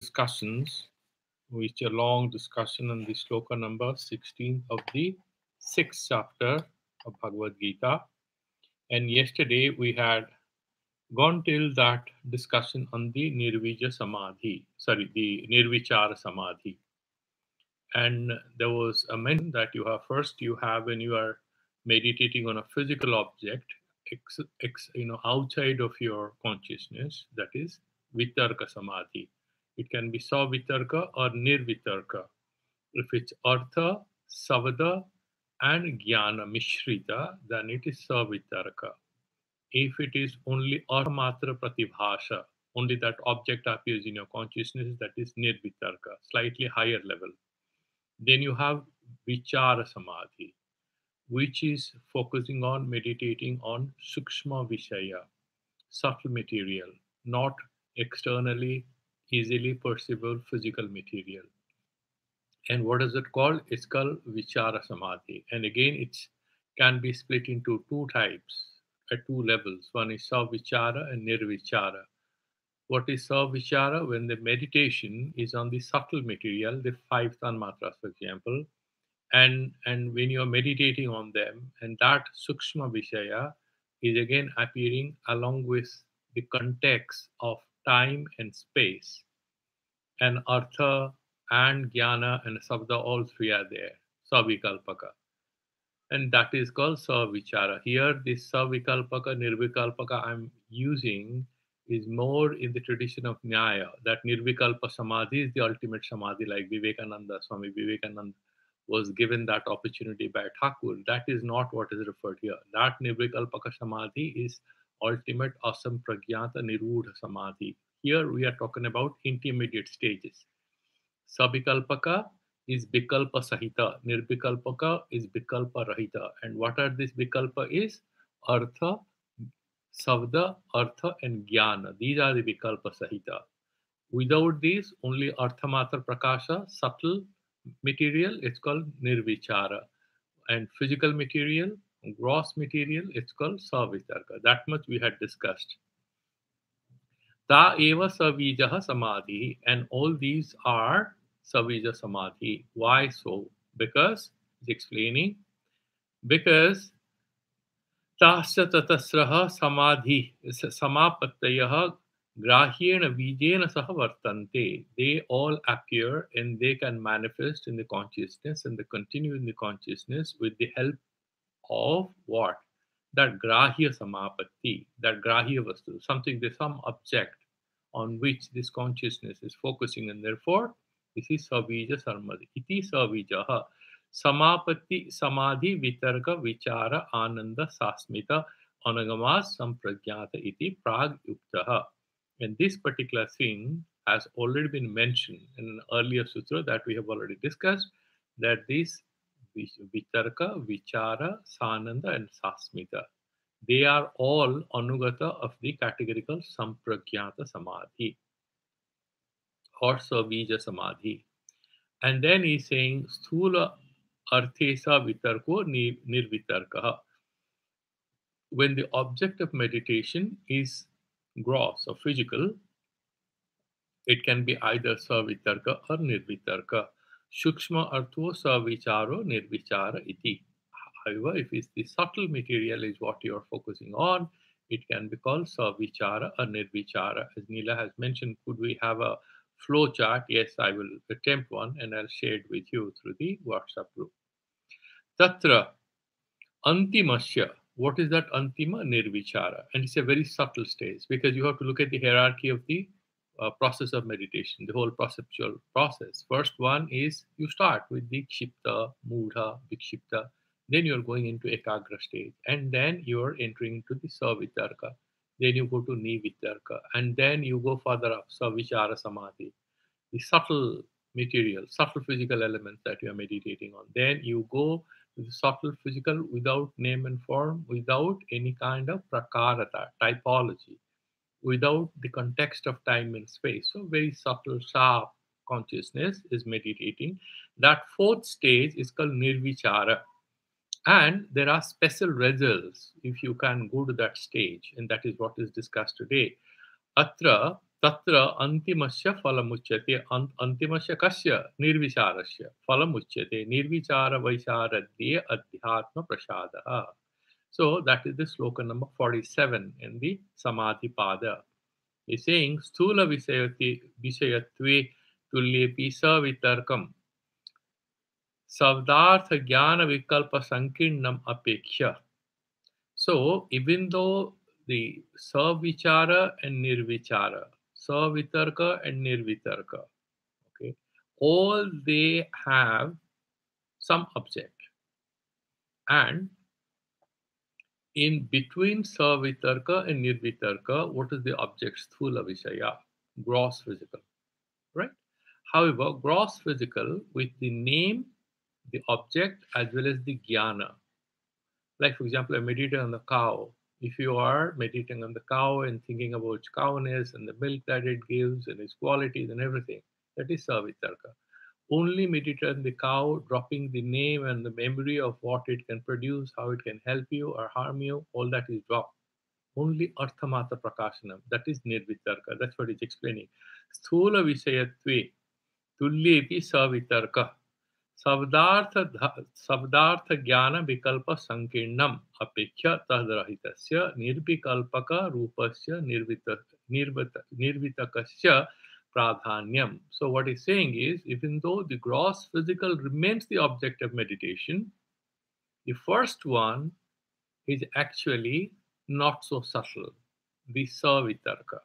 discussions, which a long discussion on the sloka number 16 of the 6th chapter of Bhagavad Gita. And yesterday we had gone till that discussion on the the Nirvichara Samadhi. And there was a mention that you have when you are meditating on a physical object, outside of your consciousness, that is Vitarka Samadhi. It can be Savitarka or Nirvitarka. If it's Artha, Savada, and Jnana Mishrita, then it is Savitarka. If it is only Armatra Pratibhasha, only that object appears in your consciousness, that is Nirvitarka, slightly higher level. Then you have Vichara Samadhi, which is focusing on meditating on Sukshma Vishaya, subtle material, not externally easily perceivable physical material. And what is it called? It's called Vichara Samadhi. And again, it can be split into two types at two levels. One is Savichara and Nirvichara. What is Savichara? When the meditation is on the subtle material, the 5 tanmatras, for example, and when you are meditating on them, and that Sukshma Vishaya is again appearing along with the context of time and space, and Artha and Jnana and Sabda, all three are there, Savikalpaka. And that is called Savichara. Here, this Savikalpaka, Nirvikalpaka I'm using is more in the tradition of Nyaya, that Nirvikalpa Samadhi is the ultimate Samadhi, like Vivekananda, Swami Vivekananda was given that opportunity by Thakur. That is not what is referred here. That Nirvikalpaka Samadhi is ultimate Asampragyata Nirudha Samadhi. Here we are talking about intermediate stages. Savikalpaka is Vikalpa Sahita. Nirvikalpaka is Vikalpa Rahita. And what are these Vikalpa is? Artha, Savda, Artha, and Jnana. These are the Vikalpa Sahita. Without these, only Arthamatra Prakasha, subtle material, it's called Nirvichara. And physical material, gross material, it's called Savitarka. That much we had discussed. Ta eva Savijaha Samadhi. And all these are Savija Samadhi. Why so? Because, he's explaining, because Tasya tatasraha samadhi samapattayaha grahyena vijena saha vartante. They all appear and they can manifest in the consciousness and they continue in the consciousness with the help of what? That grahya samapatti, that grahya vastu, something, there's some object on which this consciousness is focusing, and therefore this is Savija Samadhi. Iti Savijaha. Samapatti Samadhi Vitarka Vichara Ananda Sasmita Anagama Sampragyata iti Prag Yuktaha. And this particular thing has already been mentioned in an earlier sutra that we have already discussed, that this Vitarka, Vichara, Sananda, and Sasmita, they are all Anugata of the categorical Sampragyata Samadhi or Savija Samadhi. And then he's saying Sthula Arthesa Vitarko Nirvitarkaha. When the object of meditation is gross or physical, it can be either Savitarka or Nirvitarka. Shukshma Artho Savicharo Nirvichara iti. However, if it's the subtle material is what you are focusing on, it can be called Savichara or Nirvichara. As Neela has mentioned, could we have a flow chart? Yes, I will attempt one and I'll share it with you through the WhatsApp group. Tatra Antimasya. What is that Antima? Nirvichara. And it's a very subtle stage because you have to look at the hierarchy of the process of meditation, the whole perceptual process. First one is you start with the Kshipta, Mudha, Vikshipta. Then you're going into Ekagra stage. And then you're entering into the Savitarka. Then you go to Nivitarka. And then you go further up, Savichara Samadhi. The subtle material, subtle physical elements that you are meditating on. Then you go to the subtle physical without name and form, without any kind of prakarata, typology, without the context of time and space. So very subtle, sharp consciousness is meditating. That fourth stage is called Nirvichara. And there are special results if you can go to that stage. And that is what is discussed today. Atra Tatra antimasya falamuchyate. Antimasya kasya nirvicharasya falamuchyate. Nirvichara vaisharadye adhyatma prasadaha. So that is the sloka number 47 in the Samadhi Pada. He's saying Sthula Vishayatve Tulyepi Savitarkam Savdartha Jnana Vikalpa Sankirnam Apeksha. So even though the Savichara and Nirvichara, Savitarka and Nirvitarka, okay, all they have some object. And in between Savitarka and Nirvitarka, what is the object? Sthula Vishaya, gross physical, right? However, gross physical with the name, the object, as well as the jnana. Like, for example, I meditate on the cow. If you are meditating on the cow and thinking about its cowness and the milk that it gives and its qualities and everything, that is Savitarka. Only meditate on the cow, dropping the name and the memory of what it can produce, how it can help you or harm you, all that is dropped. Only Arthamata Prakashanam, that is Nirvitarka. That's what it's explaining. Sthula Vishayatve Tulyepi Savitarka. शब्दार्थ ज्ञान विकल्प संकीर्णम अपेक्षा तद्रहितस्य निर्विकल्पक रूपस्य निर्वितकस्य प्राधान्यम. So what he's saying is, even though the gross physical remains the object of meditation, the first one is actually not so subtle, the savitarka.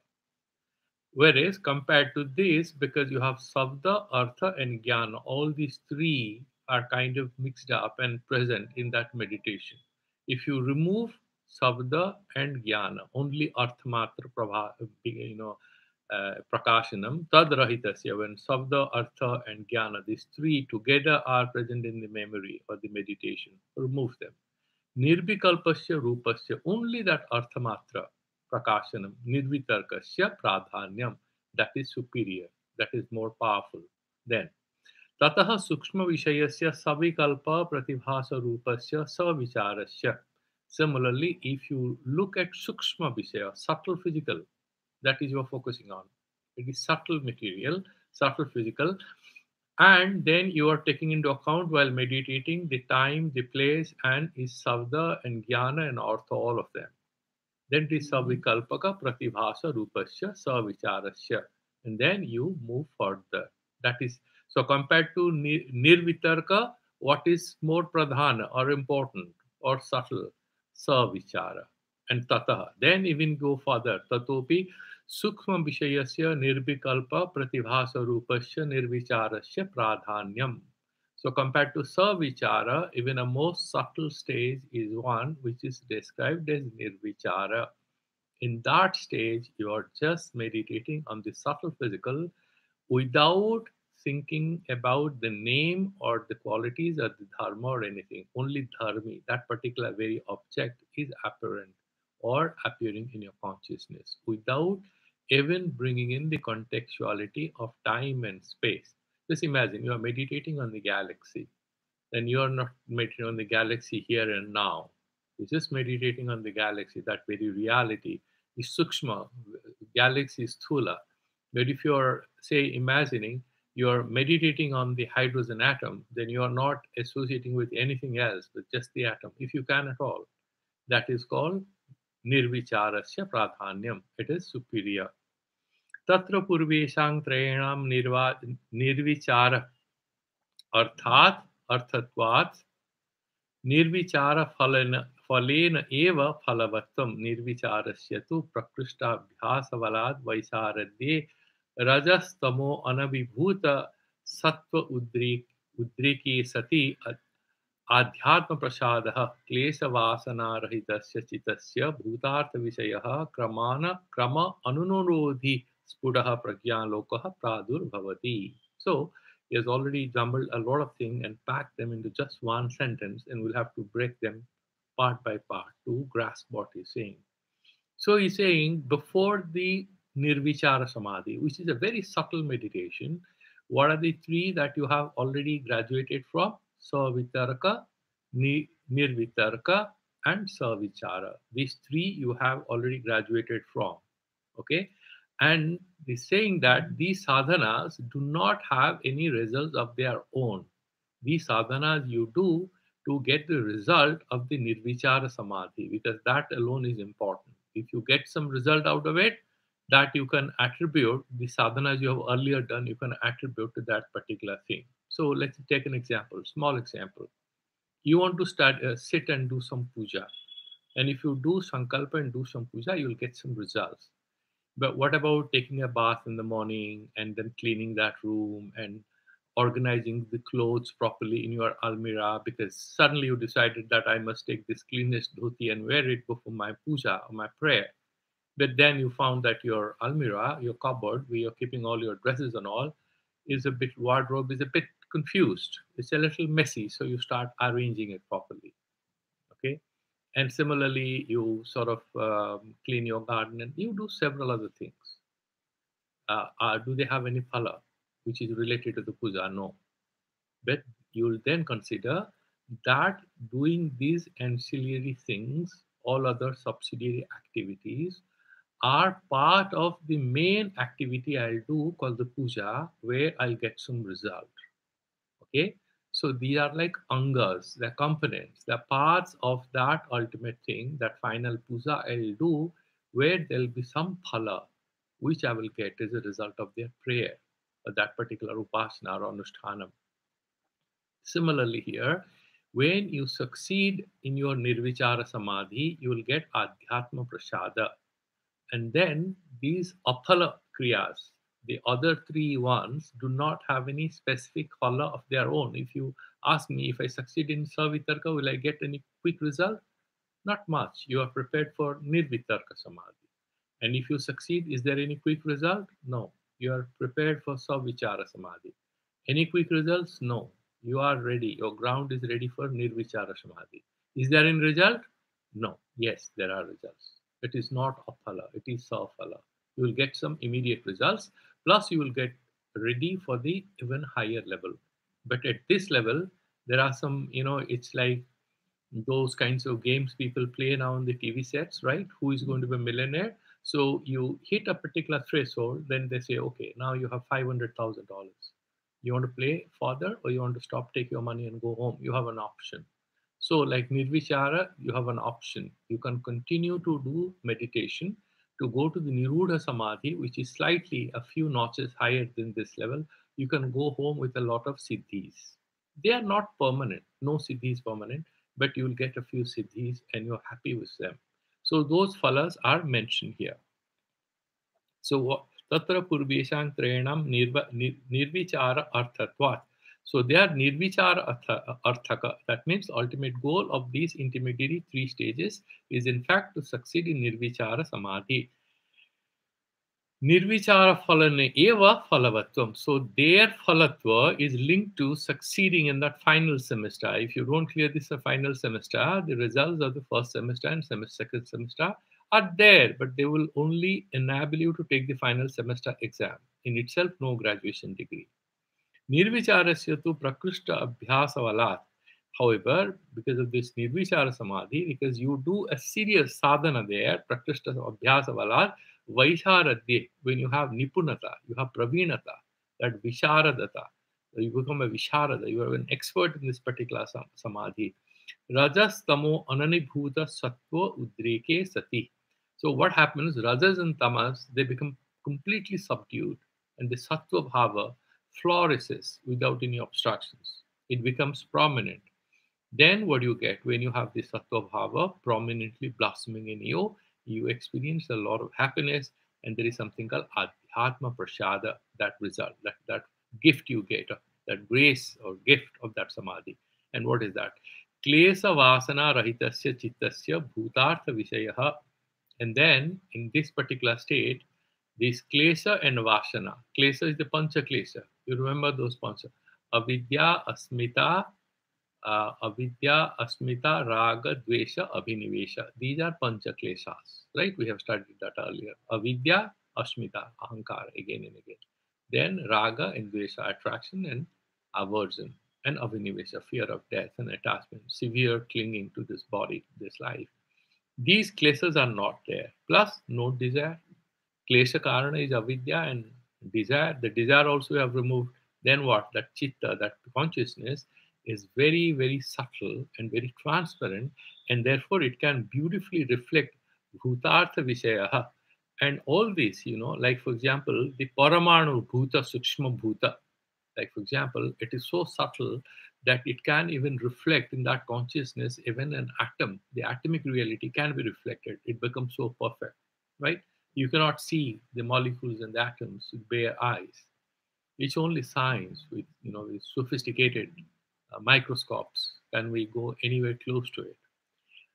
Whereas compared to this, because you have Sabda, Artha, and Jnana, all these three are kind of mixed up and present in that meditation. If you remove Sabda and Jnana, only Arthamatra Prakashanam, Tadrahitasya, when Sabda, Artha, and Jnana, these three together are present in the memory or the meditation, remove them. Nirvikalpasya Rupasya, only that Arthamatra Prakashanam, Nirvitarkasya Pradhanyam, that is superior, that is more powerful. Then, Tataha Sukshma Vishayasya Savikalpa Pratibhasa Rupasya Savicharasya. Similarly, if you look at Sukshma Vishaya, subtle physical, that is you are focusing on. It is subtle material, subtle physical, and then you are taking into account while meditating the time, the place, and is Savda and Jnana and Artha, all of them. Then it is Savikalpaka Pratibhasa Rupasya Savicharasya. And then you move further. That is, so compared to Nirvitarka, what is more pradhana or important or subtle? Savichara and Tataha. Then even go further. Tatopi Sukshma Vishayasya Nirvikalpa Pratibhasa Rupasya Nirvicharasya Pradhanyam. So compared to Savichara, even a most subtle stage is one which is described as Nirvichara. In that stage, you are just meditating on the subtle physical without thinking about the name or the qualities or the dharma or anything. Only dharmi, that particular very object, is apparent or appearing in your consciousness without even bringing in the contextuality of time and space. Just imagine you are meditating on the galaxy, then you are not meditating on the galaxy here and now. You're just meditating on the galaxy, that very reality is sukshma, galaxy is sthula. But if you're, say, imagining you're meditating on the hydrogen atom, then you are not associating with anything else but just the atom, if you can at all. That is called nirvicharasya pradhanyam. It is superior. Tatra purveshang trayanam nirvichara अर्थात अर्थत्वात् निर्विचार फलेन एव फलवत्वं निर्विचारस्य तु प्रकृष्टाभ्यासबलाद् वैशारद्ये रजस्तमो अनभिभूत सत्व उद्रेके सति आध्यात्म प्रसादः क्लेशवासनारहितस्य चित्तस्य भूतार्थविषयः क्रम अनुनोरोधि स्फुटः प्रज्ञालोकः प्रादुर्भवति. So he has already jumbled a lot of things and packed them into just one sentence, and we'll have to break them part by part to grasp what he's saying. So he's saying before the Nirvichara Samadhi, which is a very subtle meditation, what are the three that you have already graduated from? Savitarka, Nirvitarka, and Savichara. These three you have already graduated from. Okay? And he's saying that these sadhanas do not have any results of their own. These sadhanas you do to get the result of the Nirvichara Samadhi, because that alone is important. If you get some result out of it, that you can attribute the sadhanas you have earlier done, you can attribute to that particular thing. So let's take an example, small example. You want to sit and do some puja. And if you do sankalpa and do some puja, you'll get some results. But what about taking a bath in the morning and then cleaning that room and organizing the clothes properly in your almirah, because suddenly you decided that I must take this cleanest dhoti and wear it before my puja or my prayer. But then you found that your almirah, your cupboard, where you're keeping all your dresses and all, is a bit, wardrobe is a bit confused. It's a little messy. So you start arranging it properly. Okay. And similarly, you sort of clean your garden and you do several other things. Do they have any phala which is related to the puja? No. But you'll then consider that doing these ancillary things, all other subsidiary activities, are part of the main activity I'll do called the puja, where I'll get some result. Okay, so these are like angas, they're components, they're parts of that ultimate thing, that final puja I'll do, where there'll be some phala which I will get as a result of their prayer or that particular upasana or anushthanam. Similarly, here, when you succeed in your nirvichara samadhi, you will get adhyatma prasada. And then these aphala kriyas, the other three ones, do not have any specific phala of their own. If you ask me, if I succeed in savitarka, will I get any quick result? Not much. You are prepared for nirvitarka samadhi. And if you succeed, is there any quick result? No. You are prepared for savichara samadhi. Any quick results? No. You are ready. Your ground is ready for nirvichara samadhi. Is there any result? No. Yes, there are results. It is not aphala, it is safala. You will get some immediate results, plus you will get ready for the even higher level. But at this level, there are some, it's like those kinds of games people play now on the TV sets, right? Who is going to be a millionaire? So you hit a particular threshold, then they say, okay, now you have $500,000. You want to play further, or you want to stop, take your money and go home? You have an option. So, like Nirvichara, you have an option. You can continue to do meditation to go to the Nirudha Samadhi, which is slightly a few notches higher than this level. You can go home with a lot of siddhis. They are not permanent. No siddhi is permanent, but you will get a few siddhis and you're happy with them. So those phalas are mentioned here. So tatra purveshang trenam nirvichara arthatvat. So they are nirvichara arthaka. That means ultimate goal of these intermediary three stages is in fact to succeed in nirvichara samadhi. Nirvichara phalane eva phalavatvam. So their phalatva is linked to succeeding in that final semester. If you don't clear this final semester, the results of the first semester and second semester are there, but they will only enable you to take the final semester exam. In itself, no graduation degree. Nirvicharasya tu prakrishta abhyasavalat. However, because of this Nirvichara Samadhi, because you do a serious sadhana there, prakrishta abhyasavalat, vaisharadye, when you have nipunata, you have pravinata, that visharadata, you become a visharada, you are an expert in this particular samadhi. Rajas tamo ananibhuta sattva udreke sati. So what happens, rajas and tamas, they become completely subdued, and the sattva bhava flourishes without any obstructions. It becomes prominent. Then what you get when you have the sattva bhava prominently blossoming in you, you experience a lot of happiness, and there is something called adhyatma prasada, that result, that gift you get, that grace or gift of that samadhi. And what is that? Klesa vasana rahitasya chittasya bhutartha vishayaha. And then in this particular state, this klesa and vasana. Klesa is the pancha klesa. You remember those pancha. Avidya, asmita, avidya, asmita, raga, dvesha, abhinivesha. These are pancha kleshas, right? We have studied that earlier. Avidya, asmita, ahankara, again and again. Then raga and dvesha, attraction and aversion. And abhinivesha, fear of death and attachment, severe clinging to this body, this life. These kleshas are not there. Plus, no desire. Klesha Karana is avidya and desire. The desire also you have removed. Then what? That chitta, that consciousness is very, very subtle and very transparent, and therefore it can beautifully reflect bhutartha vishayaha. And all this, like for example, the paramanu bhuta sukshma bhuta. Like for example, it is so subtle that it can even reflect in that consciousness, even an atom. The atomic reality can be reflected. It becomes so perfect, right? You cannot see the molecules and the atoms with bare eyes. It's only science with sophisticated microscopes can we go anywhere close to it.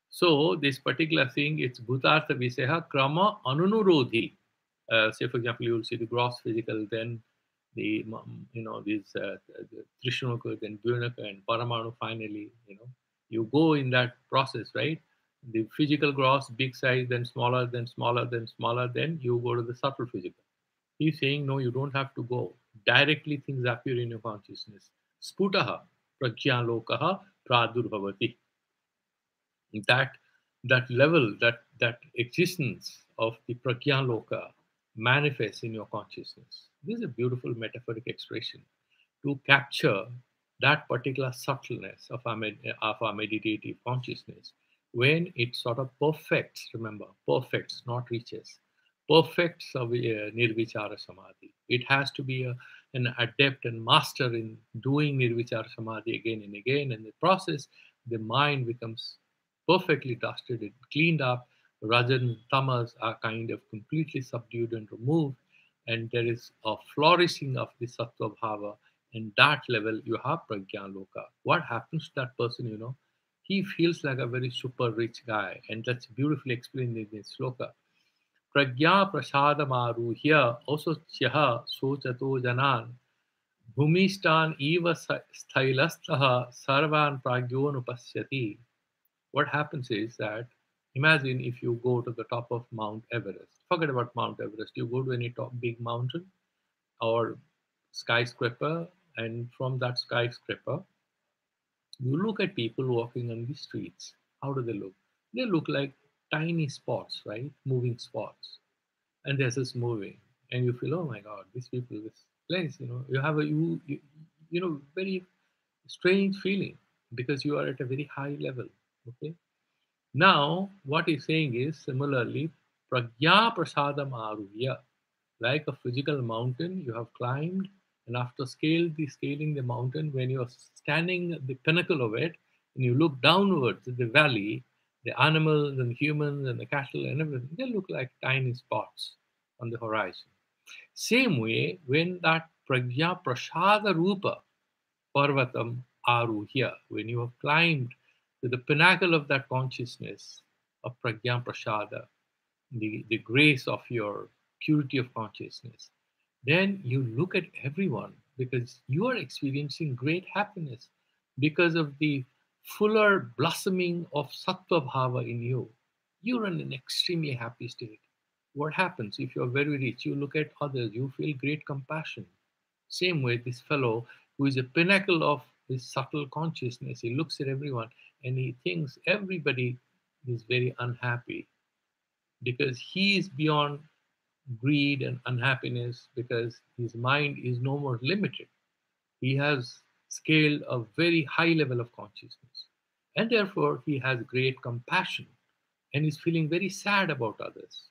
So this particular thing, it's bhutartha viseha krama anunurodhi. Say, for example, you will see the gross physical, then the these the Trishnaka, then Dvyanaka and Paramanu. Finally, you go in that process, right? The physical gross, big size, then smaller, then smaller, then smaller, then you go to the subtle physical. He's saying, no, you don't have to go. Directly things appear in your consciousness. Sputaha, pragyalokaha, pradurbhavati. That level, that existence of the pragyaloka manifests in your consciousness. This is a beautiful metaphoric expression to capture that particular subtleness of our meditative consciousness when it sort of perfects, remember, perfects, not reaches, perfects nirvichara samadhi. It has to be an adept and master in doing nirvichara samadhi again and again. And in the process, the mind becomes perfectly dusted and cleaned up. Rajan and tamas are kind of completely subdued and removed, and there is a flourishing of the sattva bhava. And that level, you have pragyan loka. What happens to that person? He feels like a very super rich guy, and that's beautifully explained in this sloka. Pragya prasada maruhya osochyah sochato janan bhumistan eva sthailastaha sarvan pragyonupasyati. What happens is that, imagine if you go to the top of Mount Everest. Forget about Mount Everest. You go to any top big mountain or skyscraper, and from that skyscraper, you look at people walking on the streets. How do they look? They look like tiny spots, right? Moving spots. And they're just moving. And you feel, oh my God, these people, this place, you have very strange feeling because you are at a very high level. Okay. Now, what he's saying is similarly, pragya prasadam aruvya, like a physical mountain you have climbed, and after scaling the mountain, when you are standing at the pinnacle of it, and you look downwards at the valley, the animals and humans and the cattle and everything, they look like tiny spots on the horizon. Same way, when that pragya prasada rupa Parvatam Aruhya, when you have climbed to the pinnacle of that consciousness of Pragya Prasada, the grace of your purity of consciousness, then you look at everyone because you are experiencing great happiness because of the fuller blossoming of Sattva Bhava in you. You're in an extremely happy state. What happens if you're very rich? You look at others, you feel great compassion. Same way, this fellow who is a pinnacle of his subtle consciousness, he looks at everyone and he thinks everybody is very unhappy because he is beyond greed and unhappiness because his mind is no more limited. He has scaled a very high level of consciousness and therefore he has great compassion and is feeling very sad about others.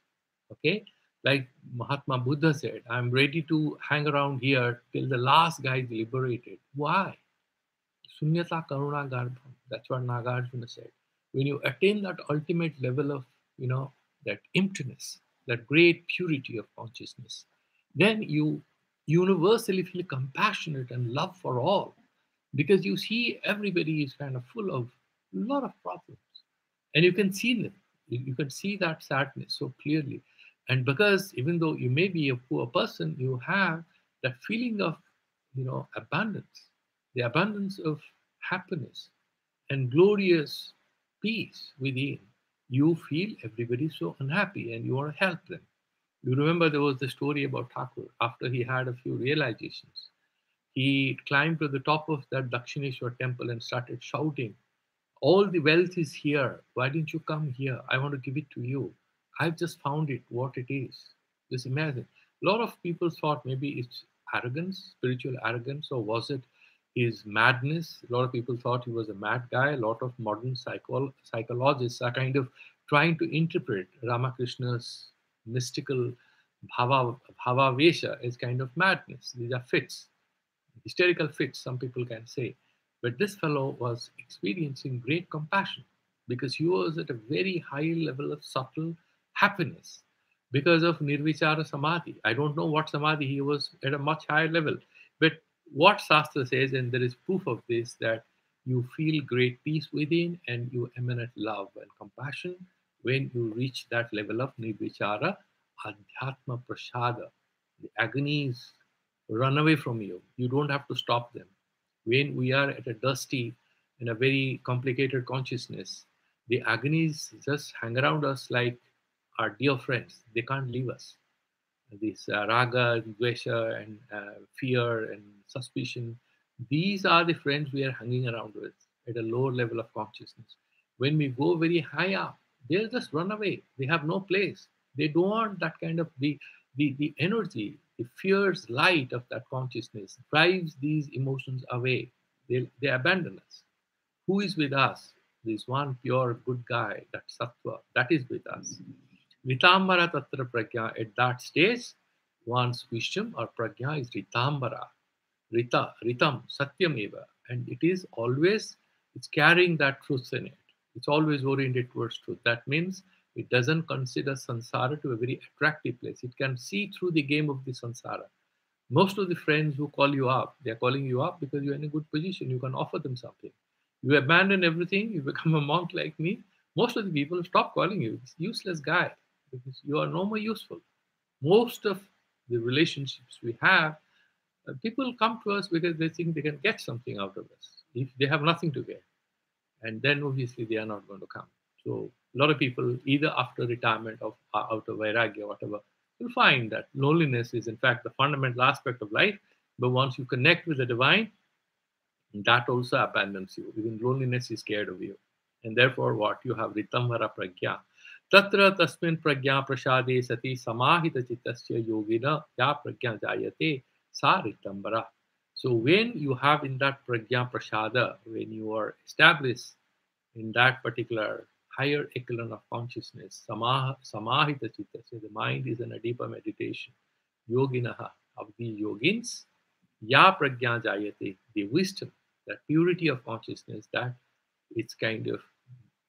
Okay, like Mahatma Buddha said, I'm ready to hang around here till the last guy is liberated. Why? Sunyata karuna garbham. That's what Nagarjuna said. When you attain that ultimate level of that emptiness, that great purity of consciousness, then you universally feel compassionate and love for all because you see everybody is kind of full of a lot of problems and you can see them. You can see that sadness so clearly. And because even though you may be a poor person, you have that feeling of abundance, the abundance of happiness and glorious peace within. You feel everybody so unhappy and you want to help them. You remember there was the story about Thakur after he had a few realizations. He climbed to the top of that Dakshineshwar temple and started shouting, all the wealth is here. Why didn't you come here? I want to give it to you. I've just found it, what it is. Just imagine. A lot of people thought maybe it's arrogance, spiritual arrogance, or was it his madness? A lot of people thought he was a mad guy. A lot of modern psychologists are kind of trying to interpret Ramakrishna's mystical bhavavesha as kind of madness. These are fits, hysterical fits, some people can say. But this fellow was experiencing great compassion because he was at a very high level of subtle happiness because of Nirvichara Samadhi. I don't know what Samadhi, he was at a much higher level. But what Shastra says, and there is proof of this, that you feel great peace within and you emanate love and compassion when you reach that level of Nirvichara Adhyatma Prasada. The agonies run away from you. You don't have to stop them. When we are at a dusty and a very complicated consciousness, the agonies just hang around us like our dear friends. They can't leave us. This raga, dvesha, and fear and suspicion, these are the friends we are hanging around with at a lower level of consciousness. When we go very high up, they'll just run away. They have no place. They don't want that kind of the energy, the fierce light of that consciousness drives these emotions away. They abandon us. Who is with us? This one pure good guy, that sattva, that is with us. Ritambara tatra pragya, at that stage, one's wisdom or pragya is ritambara. Ritam, satyam eva. And it is always, it's carrying that truth in it. It's always oriented towards truth. That means it doesn't consider sansara to a very attractive place. It can see through the game of the sansara. Most of the friends who call you up, they're calling you up because you're in a good position. You can offer them something. You abandon everything, you become a monk like me. Most of the people stop calling you. It's useless guy because you are no more useful. Most of the relationships we have, people come to us because they think they can get something out of us. If they have nothing to get, and then obviously they are not going to come. So a lot of people, either after retirement of out of vairagya or whatever, will find that loneliness is in fact the fundamental aspect of life. But once you connect with the divine, that also abandons you. Even loneliness is scared of you. And therefore, what you have ritamvara pragya. Tatra tasmin pragya prasade sati samahita chittasya yogina ya pragya jayate sa ritambara. So when you have in that pragya prasada, when you are established in that particular higher echelon of consciousness, samahita chittasya, the mind is in a deeper meditation. Yoginaha, of the yogins, ya pragya jayate, the wisdom, that purity of consciousness, that it's kind of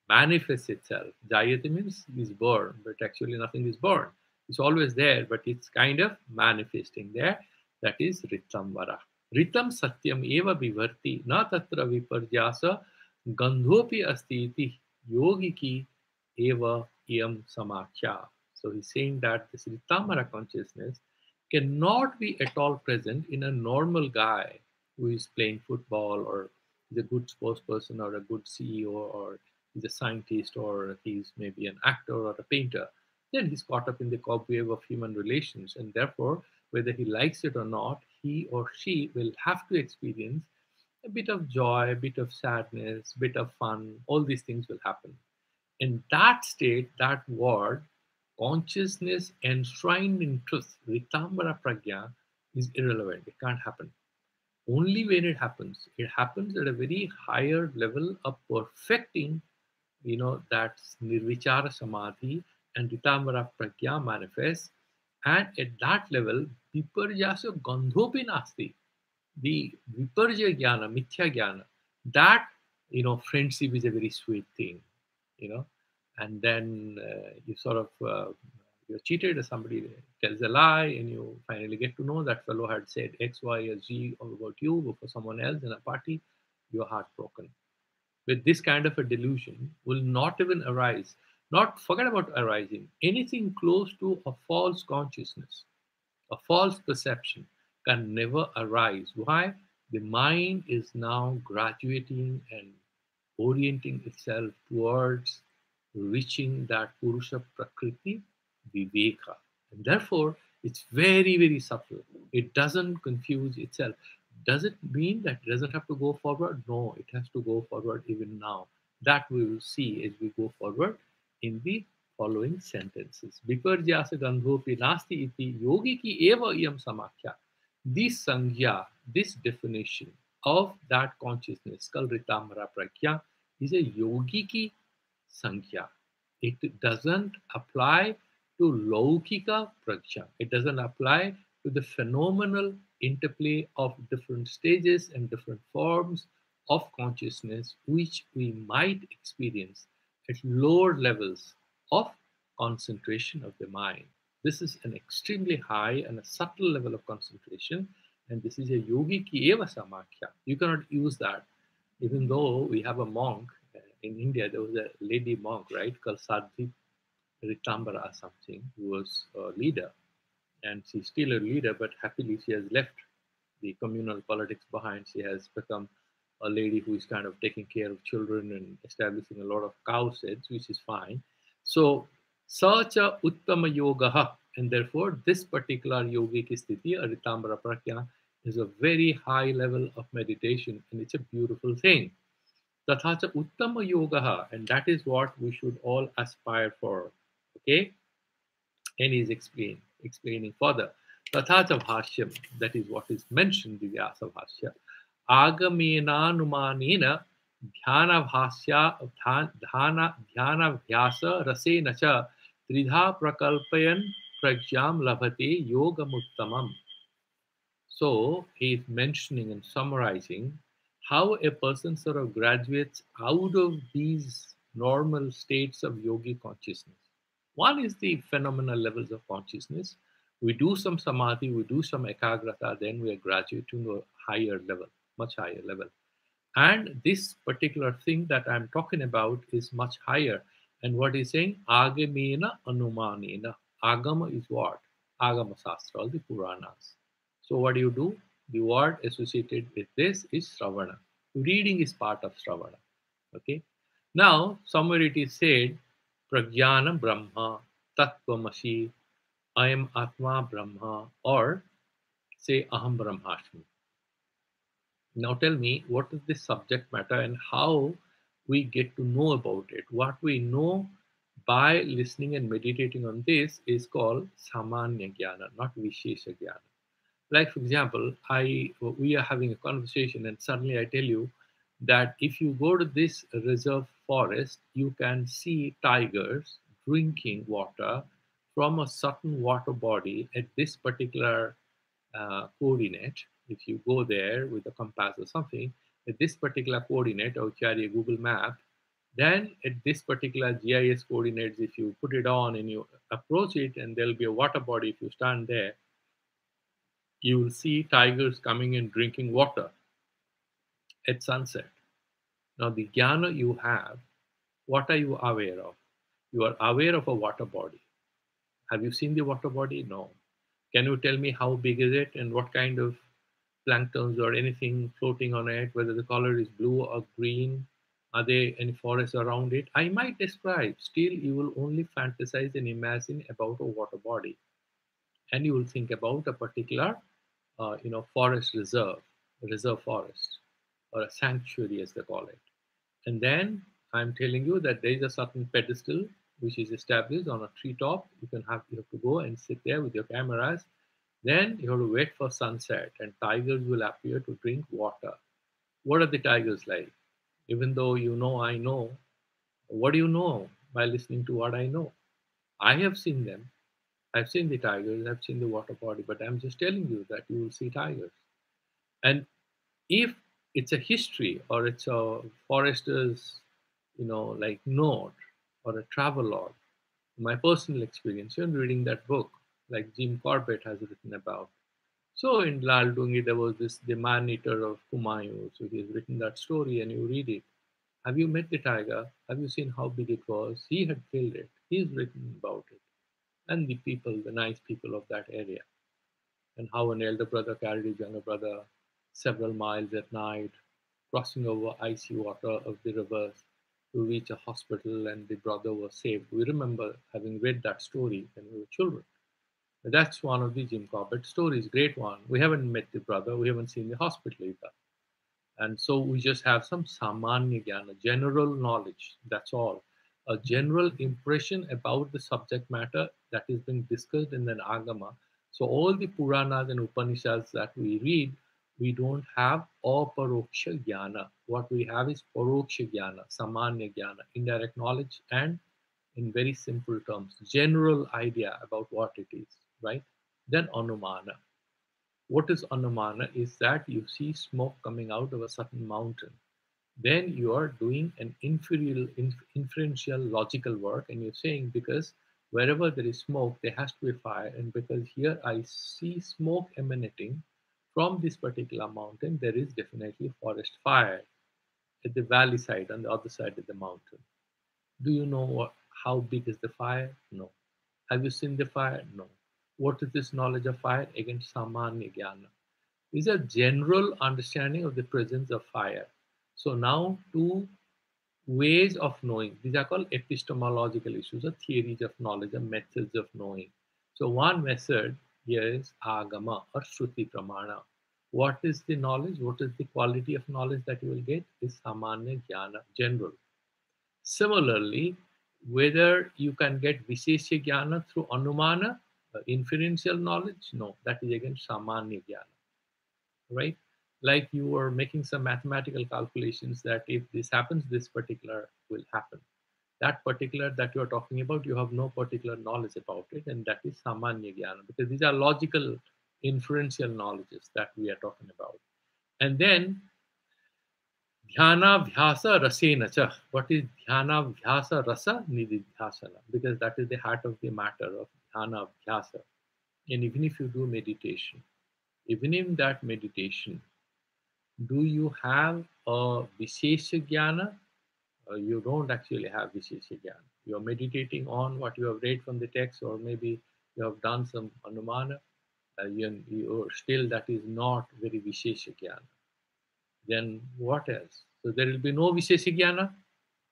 manifests itself. Jayate means is born, but actually nothing is born. It's always there, but it's kind of manifesting there. That is Ritamvara. Ritam Satyam Eva Vivarti, na tatra viparjasa gandhopi asti iti yogiki eva iyam samakya. So he's saying that this Ritamvara consciousness cannot be at all present in a normal guy who is playing football or is a good spokesperson or a good CEO or he's a scientist or he's maybe an actor or a painter. Then he's caught up in the cobweb of human relations, and therefore, whether he likes it or not, he or she will have to experience a bit of joy, a bit of sadness, a bit of fun. All these things will happen. In that state, that word, consciousness enshrined in truth, Ritambara Pragya, is irrelevant. It can't happen. Only when it happens at a very higher level of perfecting, that Nirvichara Samadhi and Ritambara Pragya manifests. And at that level, Viparjasa Gandhopi Nasti, the Viparja Jnana, Mithya Jnana, that, friendship is a very sweet thing, you know. And then you sort of, you're cheated, or somebody tells a lie, and you finally get to know that fellow had said X, Y, or Z about you or for someone else in a party, you're heartbroken. With this kind of a delusion will not even arise, not forget about arising, anything close to a false consciousness, a false perception can never arise. Why? The mind is now graduating and orienting itself towards reaching that Purusha Prakriti Viveka. And therefore, it's very, very subtle. It doesn't confuse itself. Does it mean that it doesn't have to go forward? No, it has to go forward even now. That we will see as we go forward in the following sentences. Viparjasa gandhopi nasti iti yogi ki eva iyam samakhya. This sangya, this definition of that consciousness, called Ritamara Pragya, is a yogi ki sangya. It doesn't apply to Laukika Pragya. It doesn't apply to the phenomenal interplay of different stages and different forms of consciousness which we might experience at lower levels of concentration of the mind. This is an extremely high and a subtle level of concentration, and this is a yogi ki eva samakhya. You cannot use that. Even though we have a monk in India, there was a lady monk, right, called Sadhi Ritambara or something, who was a leader, and she's still a leader, but happily she has left the communal politics behind. She has become a lady who is kind of taking care of children and establishing a lot of cow sheds, which is fine. So, sacha uttama yoga, and therefore this particular yogic sthiti, a Ritambara Prakya, is a very high level of meditation, and it's a beautiful thing. Tathacha uttama yoga, and that is what we should all aspire for. Okay, and he's explaining further. Tathacha bhashyam, that is what is mentioned in the Vyasa bhashya. Agamenanumanena dhyana bhasya dhyana vyasa rasena cha tridha prakalpayan pragyam labhate yogamuttamam. So he is mentioning and summarizing how a person sort of graduates out of these normal states of yogi consciousness. One is the phenomenal levels of consciousness. We do some samadhi, we do some ekagrata, then we are graduating to a higher level, much higher level. And this particular thing that I'm talking about is much higher. And what he's saying, agamena anumanena. Agama is what? Agama Sastra, all the Puranas. So what do you do? The word associated with this is Sravana. Reading is part of Sravana. Okay. Now, somewhere it is said, Pragyana Brahma, Tattvamasi, I am Atma Brahma, or say Aham Brahmasmi. Now tell me, what is this subject matter and how we get to know about it? What we know by listening and meditating on this is called Samanya Jnana, not Vishesha Jnana. Like, for example, we are having a conversation and suddenly I tell you that if you go to this reserve forest, you can see tigers drinking water from a certain water body at this particular coordinate. If you go there with a compass or something, at this particular coordinate, or carry a Google map, then at this particular GIS coordinates, if you put it on and you approach it, and there'll be a water body, if you stand there, you will see tigers coming and drinking water at sunset. Now, the jnana you have, what are you aware of? You are aware of a water body. Have you seen the water body? No. Can you tell me how big is it and what kind of planktons or anything floating on it, whether the color is blue or green? Are there any forests around it? I might describe. Still, you will only fantasize and imagine about a water body. And you will think about a particular forest reserve forest, or a sanctuary as they call it. And then I'm telling you that there is a certain pedestal which is established on a treetop. You have to go and sit there with your cameras. Then you have to wait for sunset, and tigers will appear to drink water. What are the tigers like? Even though you know, I know. What do you know by listening to what I know? I have seen them. I've seen the tigers, I've seen the water body, but I'm just telling you that you will see tigers. And if it's a history or it's a forester's, like note or a travel log, my personal experience, you're reading that book, like Jim Corbett has written about. So in Lal Dungi, there was the man eater of Kumayu. So he's written that story and you read it. Have you met the tiger? Have you seen how big it was? He had killed it. He's written about it. And the people, the nice people of that area. And how an elder brother carried his younger brother several miles at night, crossing over icy water of the rivers to reach a hospital, and the brother was saved. We remember having read that story when we were children. That's one of the Jim Corbett stories, great one. We haven't met the brother, we haven't seen the hospital either. And so we just have some samanya jnana, general knowledge, that's all. a general impression about the subject matter that is being discussed in an agama. So all the Puranas and Upanishads that we read, we don't have aparoksha jnana. What we have is paroksha jnana, samanya jnana, indirect knowledge, and in very simple terms, general idea about what it is, right? Then anumana. What is anumana is that you see smoke coming out of a certain mountain. Then you are doing an inferential logical work, and you're saying because wherever there is smoke, there has to be fire, and because here I see smoke emanating from this particular mountain, there is definitely forest fire at the valley side on the other side of the mountain. Do you know how big is the fire? No. Have you seen the fire? No. What is this knowledge of fire? Again, samanya jnana is a general understanding of the presence of fire. So now two ways of knowing. These are called epistemological issues or theories of knowledge or methods of knowing. So one method here is agama or shruti pramana. What is the knowledge? What is the quality of knowledge that you will get? Is samanya jnana, general. Similarly, whether you can get vishesha jnana through anumana, inferential knowledge, no, that is again samanya jnana, right? Like you are making some mathematical calculations that if this happens, this particular will happen. That particular that you are talking about, you have no particular knowledge about it, and that is samanya jnana, because these are logical, inferential knowledges that we are talking about. And then dhyana vyasa rasena cha. What is dhyana vyasa rasa nididhyasana? Because that is the heart of the matter of dhyana vyasa. And even if you do meditation, even in that meditation, do you have a Vishesha Jnana? You don't actually have Vishesha Jnana. You're meditating on what you have read from the text, or maybe you have done some Anumana. You're still, that is not very Vishesha Jnana. Then what else? So there will be no Vishesha Jnana?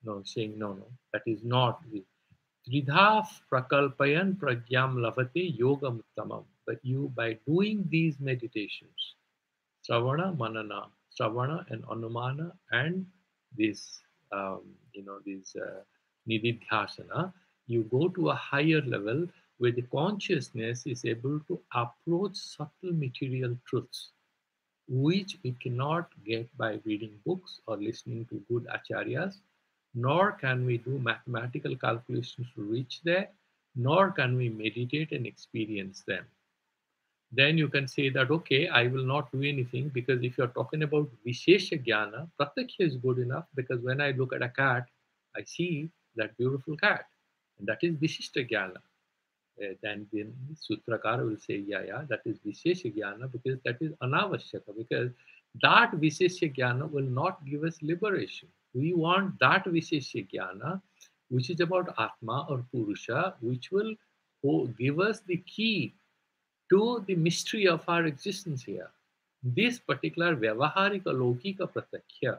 No, saying no, no, that is not. Tridha prakalpayan pragyam lavate yogam uttamam. But you, by doing these meditations, Sravana, Manana, Sravana and Anumana, and this, this Nididhyasana, you go to a higher level where the consciousness is able to approach subtle material truths, which we cannot get by reading books or listening to good acharyas, nor can we do mathematical calculations to reach there, nor can we meditate and experience them. Then you can say that, okay, I will not do anything, because if you're talking about Vishesha Jnana, Pratyaksha is good enough, because when I look at a cat, I see that beautiful cat. And that is Vishishta Jnana. Then the Sutrakara will say, yeah, that is Vishesha Jnana, because that is Anavashyaka, because that Vishesha Jnana will not give us liberation. We want that Vishesha Jnana, which is about Atma or Purusha, which will give us the key to the mystery of our existence here. This particular Vyavaharika Lokika Pratyakya,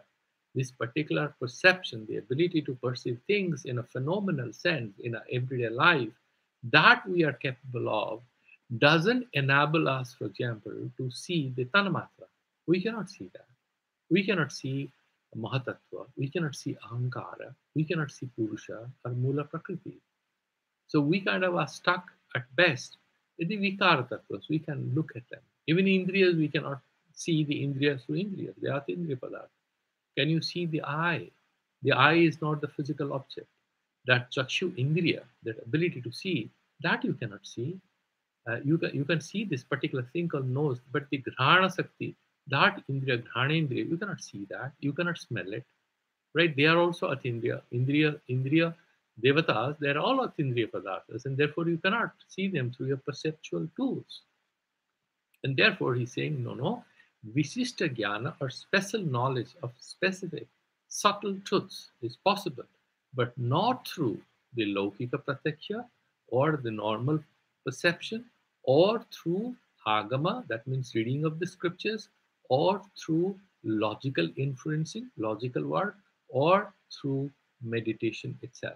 this particular perception, the ability to perceive things in a phenomenal sense in our everyday life, that we are capable of, doesn't enable us, for example, to see the Tanamatra. We cannot see that. We cannot see Mahatattva. We cannot see Ahankara. We cannot see Purusha or Mula Prakriti. So we kind of are stuck at best with the Vichaara Tattvas. We can look at them. Even Indriyas, we cannot see the Indriyas through Indriyas. They are Indriya Padartha. Can you see the eye? The eye is not the physical object. That Chakshu Indriya, that ability to see, that you cannot see. You can see this particular thing called nose, but the Grahana Sakti, that Indriya, Grhanendriya, you cannot see that. You cannot smell it. Right? They are also Atindriya. Indriya Devatas, they are all Atindriya Padarthas, and therefore you cannot see them through your perceptual tools. And therefore he's saying, no, Visishta Jnana or special knowledge of specific subtle truths is possible, but not through the Laukika Pratyaksha or the normal perception, or through Agama, that means reading of the scriptures, or through logical inferencing, logical work, or through meditation itself.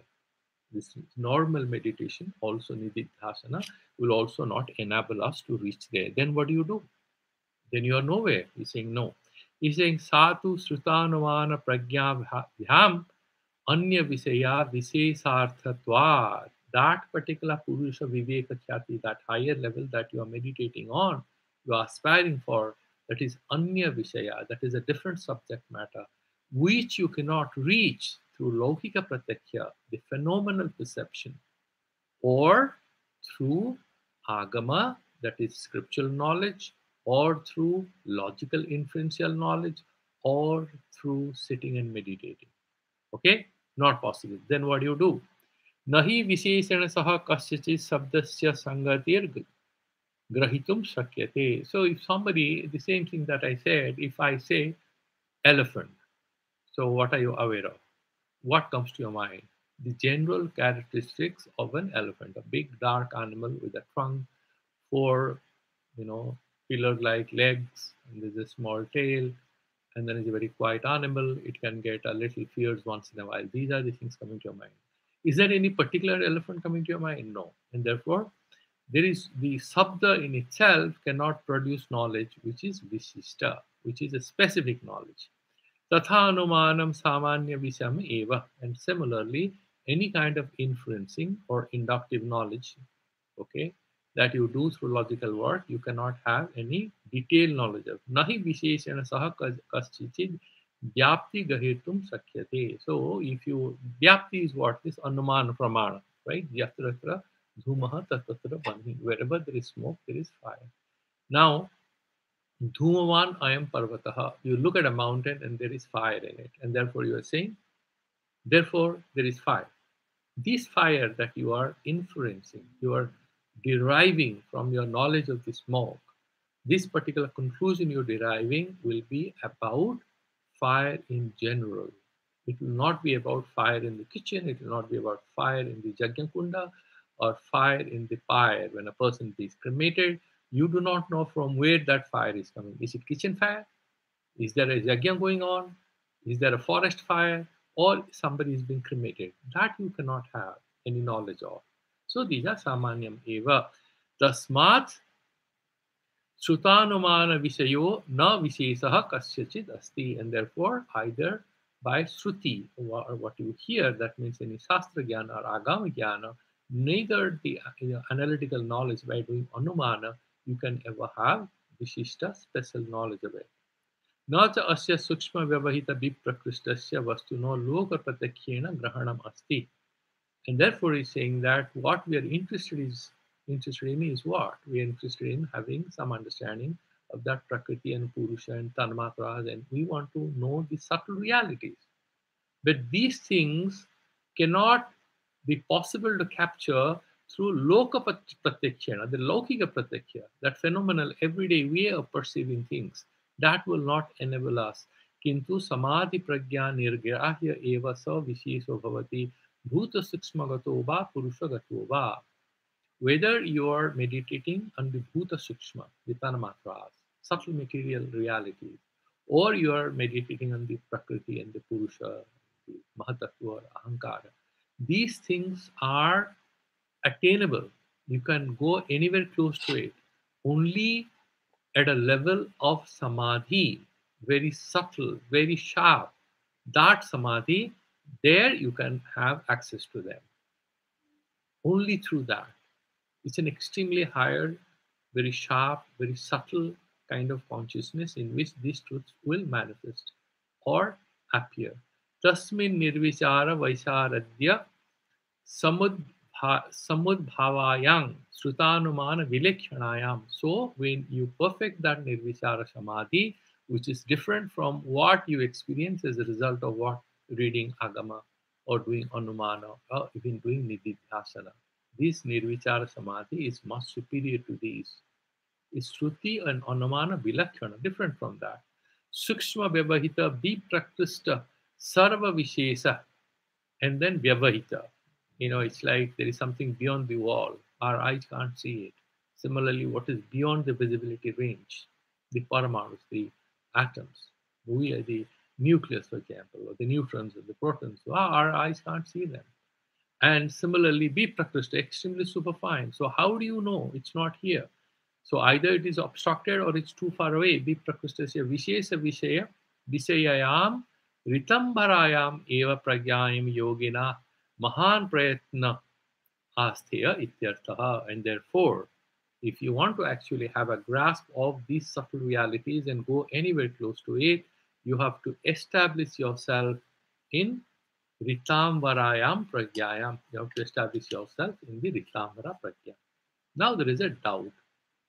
This normal meditation, also Nididhyasana, will also not enable us to reach there. Then what do? Then you are nowhere. He's saying no. He's saying Satu Srutanavana Pragya Vyam Anya Visaya Visesarthatvat. That particular Purusha Viveka Khyati, that higher level that you are meditating on, you are aspiring for, that is Anya Visaya, that is a different subject matter, which you cannot reach through Lokika Pratyakya, the phenomenal perception, or through Agama, that is scriptural knowledge, or through logical inferential knowledge, or through sitting and meditating. Okay, not possible. Then what do you do? Nahi visheshana saha kasyachit sabdasya sangatir grahitum shakyate. So if somebody, the same thing that I said, if I say elephant, so what are you aware of? What comes to your mind? The general characteristics of an elephant, a big dark animal with a trunk, four, you know, pillar-like legs, and there's a small tail, and then it's a very quiet animal. It can get a little fierce once in a while. These are the things coming to your mind. Is there any particular elephant coming to your mind? No. And therefore, there is the sabda in itself cannot produce knowledge which is vishishta, which is a specific knowledge. Tathanumanam samanya visam eva. And similarly, any kind of inferencing or inductive knowledge, okay, that you do through logical work, you cannot have any detailed knowledge of. Nahi visheshana saha kaschichid vyapti gahetum sakyate. So if you, vyapti is what? This anumana pramana, right? Yatra dhumaha tatatra bandhi. Wherever there is smoke, there is fire. Now, Dhumavan ayam parvataha. You look at a mountain and there is fire in it, and therefore you are saying, therefore there is fire. This fire that you are inferencing, you are deriving from your knowledge of the smoke, this particular conclusion you're deriving will be about fire in general. It will not be about fire in the kitchen, it will not be about fire in the Jagyakunda or fire in the pyre when a person is cremated. You do not know from where that fire is coming. Is it kitchen fire? Is there a yajna going on? Is there a forest fire? Or somebody is being cremated? That you cannot have any knowledge of. So these are samanyam eva. Tasmat Shrutanumana Vishayo na Vishesaha Kasyachid Asti. And therefore, either by Shruti, or what you hear, that means any Shastra Jnana or Agama Jnana, neither the analytical knowledge by doing Anumana, you can ever have Vishishta, special knowledge of it. न च अस्य सूक्ष्म व्यवहित विप्रकृष्टस्य वस्तुनो लोक प्रत्यक्षेण ग्रहणम अस्ति. And therefore he's saying that what we are interested in is what? We are interested in having some understanding of that Prakriti and Purusha and Tanmatras, and we want to know the subtle realities. But these things cannot be possible to capture through loka pratyakshana, the laukika pratyakya, that phenomenal everyday way of perceiving things. That will not enable us. Kintu samadhi pragya nirgrahya eva sa vishesho bhavati bhuta sukshmagato va purushagato va. Whether you are meditating on the bhuta sukshma, the tanamatras, subtle material realities, or you are meditating on the prakriti and the purusha, the mahatattva or ahankara, these things are attainable. You can go anywhere close to it. Only at a level of samadhi, very subtle, very sharp, that samadhi, there you can have access to them. Only through that. It's an extremely higher, very sharp, very subtle kind of consciousness in which these truths will manifest or appear. Tasmin nirvichara vaisharadya samudbhavayam srutanumana vilekshanayam. So when you perfect that nirvichara samadhi, which is different from what you experience as a result of what reading agama or doing anumana or even doing nididhyasana, this nirvichara samadhi is much superior to these. Is Shruti and Anumana Vilakshana, different from that. Sukshma Vyavahita Viprakrista Sarva Vishesa, and then Vyavahita. It's like there is something beyond the wall. Our eyes can't see it. Similarly, what is beyond the visibility range? The paramanus, the atoms. We are the nucleus, for example, or the neutrons or the protons. Our eyes can't see them. And similarly, Viprakrista, extremely superfine. So how do you know it's not here? So either it is obstructed or it's too far away. Viprakrishtasya vishesa vishaya visayayam Ritambharayam eva pragyayam yogina mahan prayatna astheya ityarthaha. And therefore, if you want to actually have a grasp of these subtle realities and go anywhere close to it, you have to establish yourself in Ritamvarayam Pragyayam. You have to establish yourself in the Ritamvara Pragya. Now there is a doubt,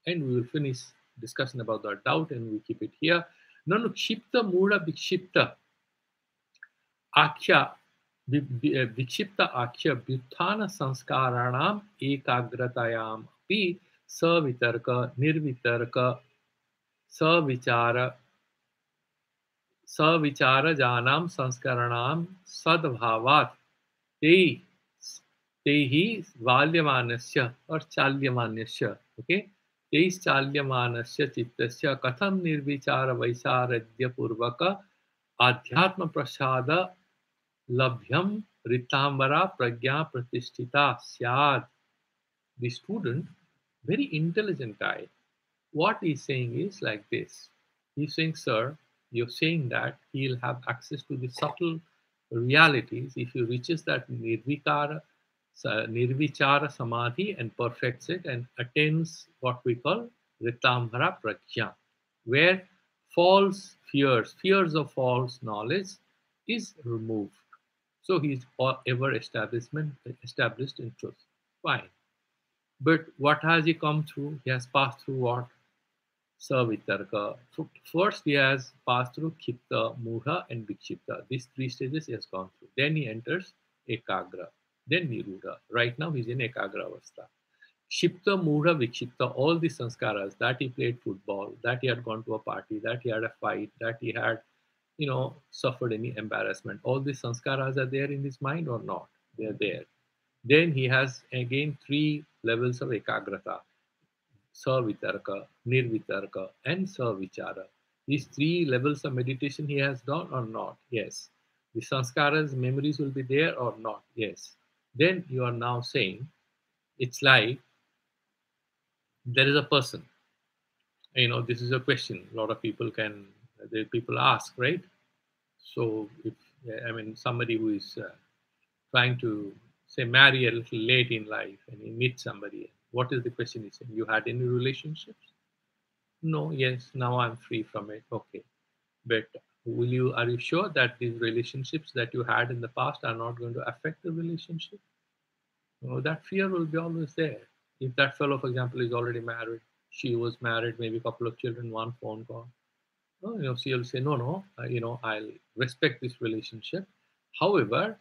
and we will finish discussion about the doubt and we keep it here. Nanu Kshipta Mura Vikshipta Akhya Vikshipta Akhya Vyuthana Sanskaranam Ekagratayam Api Savitarka Nirvitarka Savichara Savicharajanam Sanskaranam Sadbhavat Te Tehi Valyamanasya or Chalyamanasya. Okay? Teis Chalyamanasya Chittasya Katham Nirvichara Vaisaradya Purvaka Adhyatma Prasada Labhyam Ritambara Pragya Pratishtita Syad. The student, very intelligent guy, what he's saying is like this. He's saying, sir, you're saying that he'll have access to the subtle realities if he reaches that nirvichara samadhi and perfects it and attains what we call ritamhara prajna, where false fears of false knowledge is removed. So he's ever established in truth. Fine. But what has he come through? He has passed through what? Savitarka. First, he has passed through Kipta, Mudha, and Vikshipta. These three stages he has gone through. Then he enters Ekagra, then Niruda. Right now, he's in Ekagra Avastha. Kshipta, Mudha, Vikshipta, all the sanskaras that he played football, that he had gone to a party, that he had a fight, that he had, suffered any embarrassment. All these sanskaras are there in his mind or not? They are there. Then he has again three levels of Ekagrata. Savitarka, Nirvitarka, and Savichara. These three levels of meditation he has done or not? Yes. The sanskaras, memories will be there or not? Yes. Then you are now saying it's like there is a person. This is a question. A lot of people people ask, right? So if somebody who is trying to say marry a little late in life and he meets somebody, what is the question he's saying? You had any relationships? No, yes, now I'm free from it. Okay. But are you sure that these relationships that you had in the past are not going to affect the relationship? That fear will be always there. If that fellow, for example, is already married, she was married, maybe a couple of children, one phone call. She'll say, no, I'll respect this relationship. However,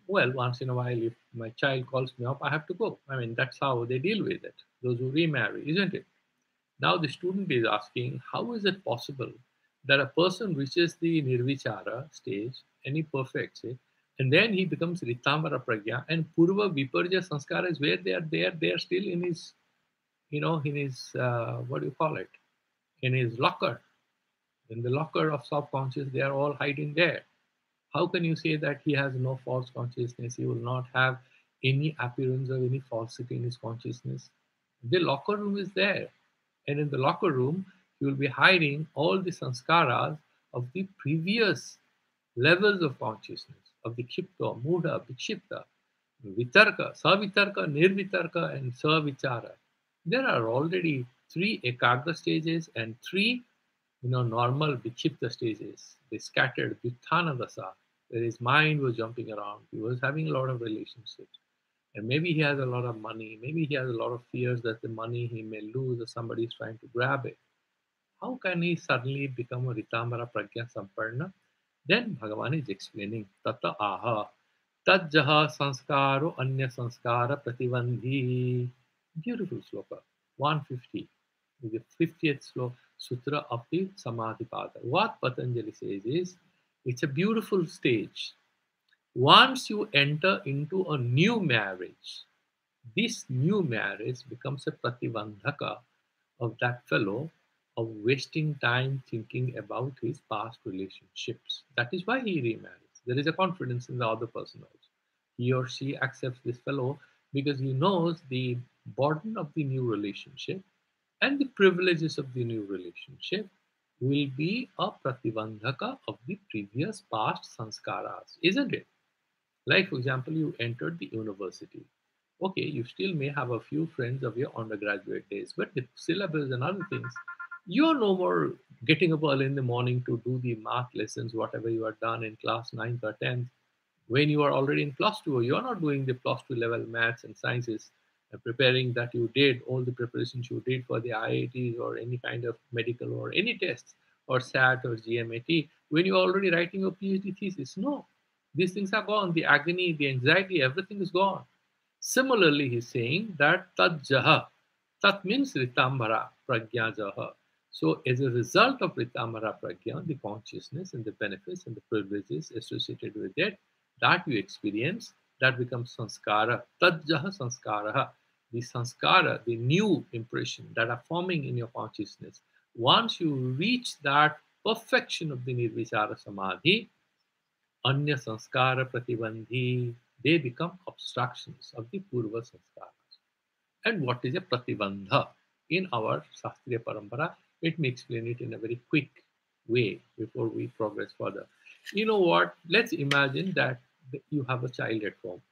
once in a while, if my child calls me up, I have to go. That's how they deal with it. Those who remarry, isn't it? Now the student is asking, how is it possible that a person reaches the nirvichara stage and he perfects it, and then he becomes ritamvara pragya, and purva viparja sanskara is where they are still in his, what do you call it? In his locker. In the locker of subconscious, they are all hiding there. How can you say that he has no false consciousness? He will not have any appearance of any falsity in his consciousness. The locker room is there. And in the locker room, you will be hiding all the sanskaras of the previous levels of consciousness, of the Kshipta, Mudha, Vikshipta, Vitarka, Savitarka, Nirvitarka, and Savichara. There are already three Ekagra stages and three normal Vikshipta stages. They scattered Vyuthana Dasa, where his mind was jumping around. He was having a lot of relationships. And maybe he has a lot of money. Maybe he has a lot of fears that the money he may lose or somebody is trying to grab it. How can he suddenly become a Ritamara Pragya Samparna? Then Bhagavan is explaining, Tata aha, Tajjaha sanskaro anya sanskara prativandhi. Beautiful sloka, 150. The 50th sutra of the Samadhipada. What Patanjali says is, it's a beautiful stage. Once you enter into a new marriage, this new marriage becomes a prativandhaka of that fellow of wasting time thinking about his past relationships. That is why he remarries. There is a confidence in the other person also. He or she accepts this fellow because he knows the burden of the new relationship and the privileges of the new relationship. will be a pratibandhaka of the previous past sanskaras, isn't it? Like, for example, you entered the university. Okay, you still may have a few friends of your undergraduate days, but the syllabus and other things, you're no more getting up early in the morning to do the math lessons, whatever you are done in class 9th or 10th. When you are already in plus 2, you're not doing the plus 2 level maths and sciences and preparing that you did, all the preparations you did for the IITs or any kind of medical or any tests or SAT or GMAT, when you're already writing your PhD thesis. No, these things are gone. The agony, the anxiety, everything is gone. Similarly, he's saying that tat jaha, tat means ritambara, pragya jaha. So, as a result of ritambara pragya, the consciousness and the benefits and the privileges associated with it, that you experience, that becomes sanskara. Tat jaha sanskara. The sanskara, the new impression that are forming in your consciousness. Once you reach that perfection of the Nirvichara Samadhi, Anya Sanskara Pratibandhi, they become obstructions of the Purva Sanskaras. And what is a Pratibandha? In our Shastriya Parampara, let me explain it in a very quick way before we progress further. You know what? Let's imagine that you have a child at home,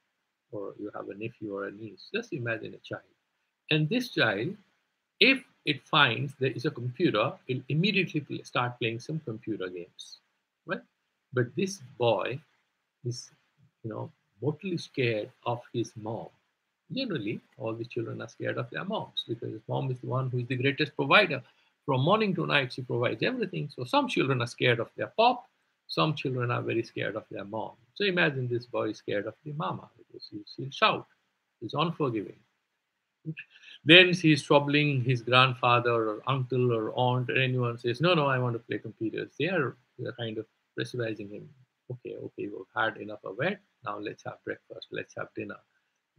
or you have a nephew or a niece. Just imagine a child. And this child, if it finds there is a computer, it'll immediately start playing some computer games. Right? But this boy is, mortally scared of his mom. Generally, all the children are scared of their moms because mom is the one who is the greatest provider. From morning to night, she provides everything. So some children are scared of their pop, some children are very scared of their mom. So imagine this boy is scared of the mama because he'll shout. He's unforgiving. Then he's troubling his grandfather or uncle or aunt, or anyone says, no, no, I want to play computers. They are kind of pressurizing him. Okay, okay, we've had enough of it. Now let's have breakfast. Let's have dinner.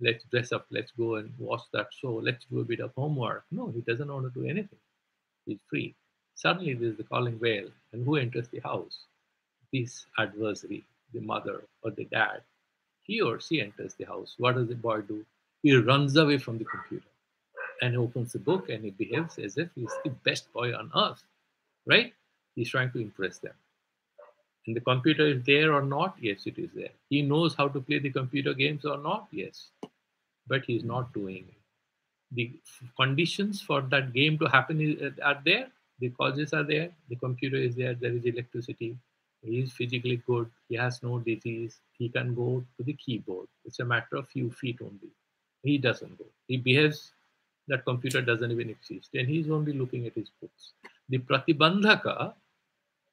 Let's dress up. Let's go and watch that show. Let's do a bit of homework. No, he doesn't want to do anything. He's free. Suddenly there's the calling bell. And who enters the house? This adversary, the mother or the dad. He or she enters the house. What does the boy do? He runs away from the computer and he opens the book and he behaves as if he's the best boy on earth, right? He's trying to impress them. And the computer is there or not? Yes, it is there. He knows how to play the computer games or not? Yes. But he's not doing it. The conditions for that game to happen are there. The causes are there. The computer is there. There is electricity. He is physically good. He has no disease. He can go to the keyboard. It's a matter of few feet only. He doesn't go. He behaves that computer doesn't even exist, and he's only looking at his books. The pratibandhaka,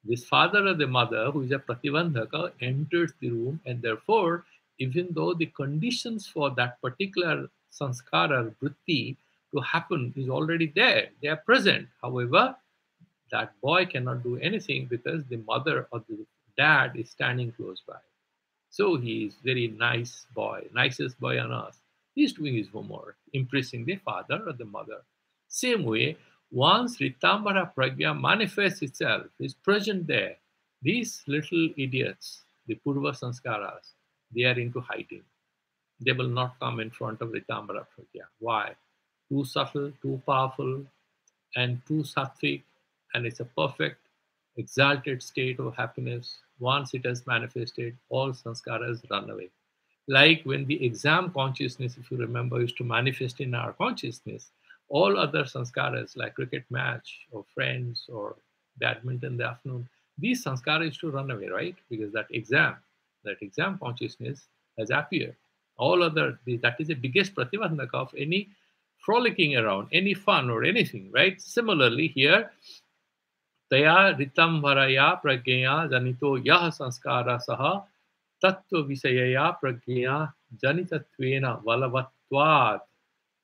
this father or the mother who is a pratibandhaka, enters the room, and therefore, even though the conditions for that particular sanskara vritti to happen is already there, they are present. However, that boy cannot do anything because the mother or the dad is standing close by. So he is very nice boy, nicest boy on earth. He's doing his homework, impressing the father or the mother. Same way, once Ritambara Pragya manifests itself, is present there, these little idiots, the Purva Sanskaras, they are into hiding. They will not come in front of Ritambara Pragya. Why? Too subtle, too powerful, and too sattvic, and it's a perfect, exalted state of happiness. Once it has manifested, all sanskaras run away. Like when the exam consciousness, if you remember, used to manifest in our consciousness, all other sanskaras like cricket match or friends or badminton in the afternoon, these sanskaras used to run away, right? Because that exam consciousness has appeared. All other, that is the biggest pratibandhaka of any frolicking around, any fun or anything, right? Similarly, here, taya ritam varaya pragya janito yah sanskara saha tattva visayaya pragya janitattvena valavatvat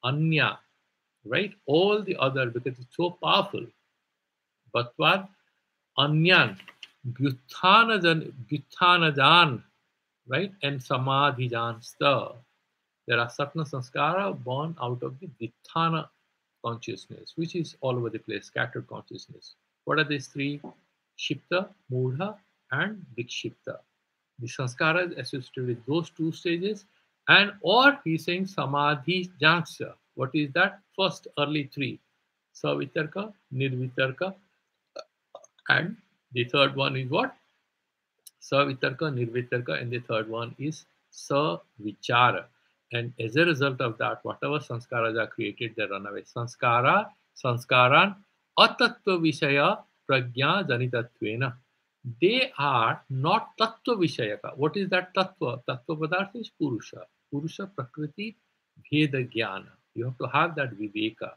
anya, right? All the other, because it's so powerful. Vatvat anyan, bhuthana jan, right? And samadhi jan sta. There are certain sanskara born out of the Dithana consciousness, which is all over the place, scattered consciousness. What are these three? Shipta, Mudha, and Vikshipta. The sanskara is associated with those two stages, and or he's saying Samadhi Jansya. What is that? First early three. Savitarka, Nirvitarka, And the third one is what? Savitarka, Nirvitarka, and the third one is Savichara. And as a result of that, whatever sanskaras are created, they run away. Sanskaran, atattva vishaya prajna janitatvena. They are not tattva vishayaka. What is that tattva? Tattva padartha is Purusha. Purusha Prakriti Bheda Jnana. You have to have that viveka.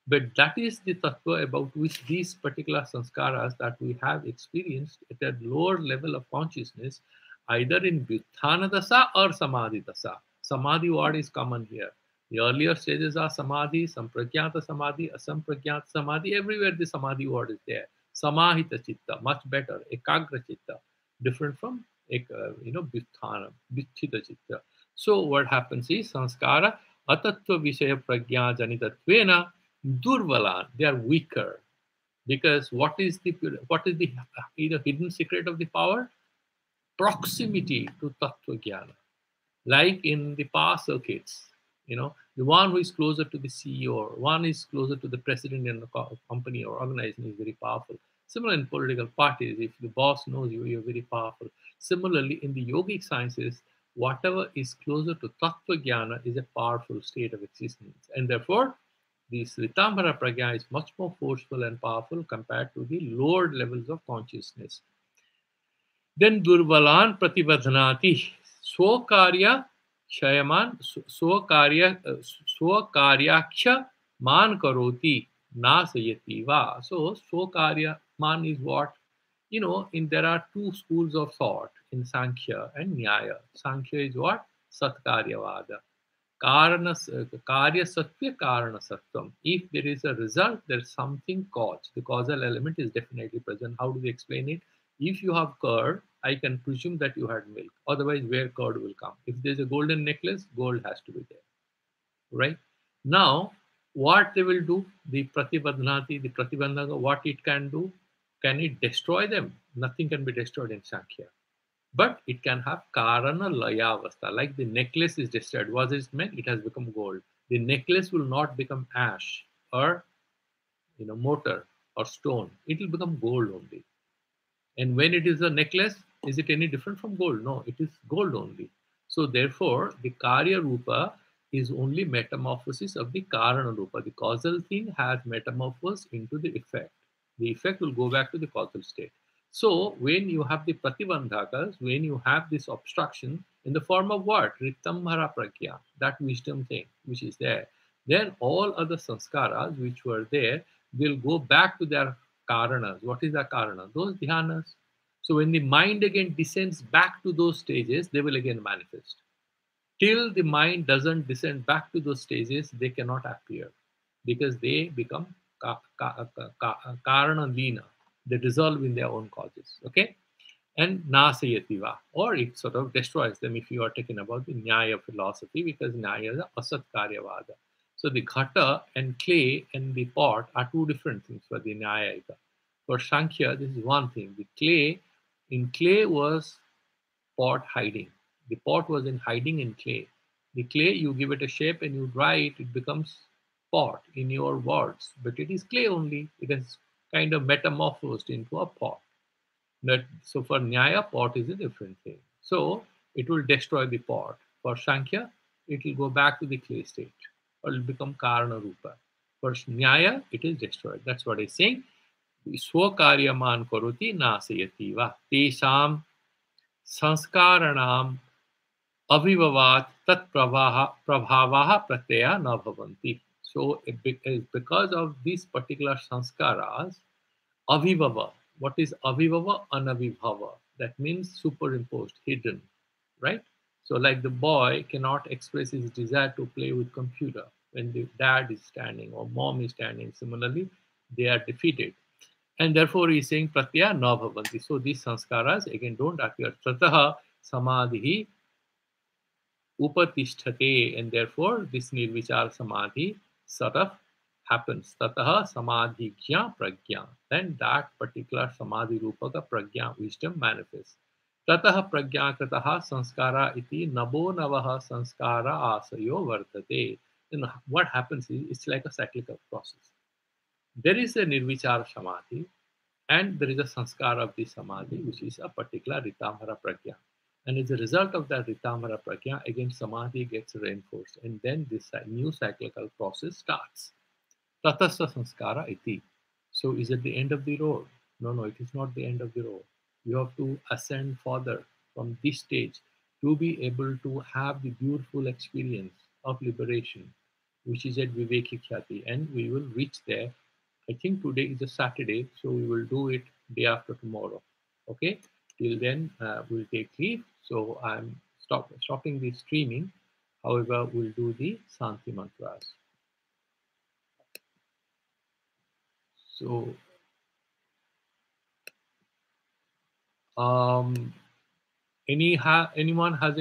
But that is the tattva about which these particular sanskaras that we have experienced at a lower level of consciousness, either in Vyuthana dasa or Samadhi dasa. Samadhi word is common here. The earlier stages are Samadhi, Sampragyata Samadhi, Asampragyata Samadhi. Everywhere the Samadhi word is there. Samahita Chitta, much better. Ekagra Chitta, different from Vyuthana, Vyuthita Chitta. So what happens is sanskara atattva vishaya prajna janitatvena durvalan. They are weaker because what is the hidden secret of the power? Proximity to tattva jnana. Like in the power circuits, the one who is closer to the CEO, or one is closer to the president in the company or organization is very powerful. Similar in political parties, if the boss knows you, you're very powerful. Similarly, in the yogic sciences, whatever is closer to tattva jnana is a powerful state of existence. And therefore, the Sritambara prajna is much more forceful and powerful compared to the lower levels of consciousness. Then Durvalan Pratibadhanati Swakarya Shayaman Swakaryaksha Man Karoti Nasayati Va. So Swakarya Man is what? There are two schools of thought in Sankhya and Nyaya. Sankhya is what? Satkaryavada. Karya Satya Karana Sattvam. If there is a result, there's something caused. The causal element is definitely present. How do we explain it? If you have curd, I can presume that you had milk. Otherwise, where curd will come? If there's a golden necklace, gold has to be there. Right? Now, what they will do, the Pratibadhanati, the Pratibandhaka, what it can do, can it destroy them? Nothing can be destroyed in Sankhya. But it can have Karana Layavastha. Like the necklace is destroyed. Was it meant? It has become gold. The necklace will not become ash or mortar or stone. It will become gold only. And when it is a necklace, is it any different from gold? No, it is gold only. So therefore, the Karya Rupa is only metamorphosis of the Karana Rupa. The causal thing has metamorphosed into the effect. The effect will go back to the causal state. So when you have the Pratibandhakas, when you have this obstruction in the form of what? Ritambhara Pragya, that wisdom thing which is there, then all other sanskaras which were there will go back to their karanas. What is the karana? Those dhyanas. So when the mind again descends back to those stages, they will again manifest. Till the mind doesn't descend back to those stages, they cannot appear because they become karana lina. They dissolve in their own causes. Okay? And nasayativa, or it sort of destroys them if you are talking about the Nyaya philosophy, because Nyaya is asat karyavada. So the ghata and clay and the pot are two different things for the Nyayika. For Sankhya, this is one thing. The clay, in clay was pot hiding. The pot was in hiding in clay. The clay, you give it a shape and you dry it, it becomes pot in your words. But it is clay only. It has kind of metamorphosed into a pot. So for Nyaya, pot is a different thing. So it will destroy the pot. For Sankhya, it will go back to the clay state, or it will become Karana Rupa. For Nyaya, it is destroyed. That's what I'm saying. Swakaryaman karoti nasayati va. Tesham sanskaranam avivavat tat prabhavaha pratyaya na bhavanti. So because of these particular sanskaras, avivava. What is avivava? Anavibhava. That means superimposed, hidden, right? So like the boy cannot express his desire to play with computer when the dad is standing or mom is standing. Similarly, they are defeated. And therefore he is saying pratyaya na bhavanti. So these sanskaras again don't appear. Tataha samadhi upatisthate, and therefore this nirvichara samadhi sort of happens. Tataha samadhigya pragya. Then that particular samadhi rupa ka pragya wisdom manifests. Tataha pragya krataha sanskara iti nabo navaha sanskara asayo vartate. Then what happens is it's like a cyclical process. There is a nirvichara samadhi, And there is a sanskara of the samadhi, which is a particular ritamhara pragya. And as a result of that ritamhara pragya, again samadhi gets reinforced, and then this new cyclical process starts. Tatasta sanskara iti. So is it the end of the road? No, no, it is not the end of the road. You have to ascend further from this stage to be able to have the beautiful experience of liberation, which is at Viveki Khyati, and we will reach there. I think today is a Saturday, so we will do it day after tomorrow. Okay, till then we'll take leave. So I'm stopping the streaming. However, we'll do the Santi mantras. So anyone has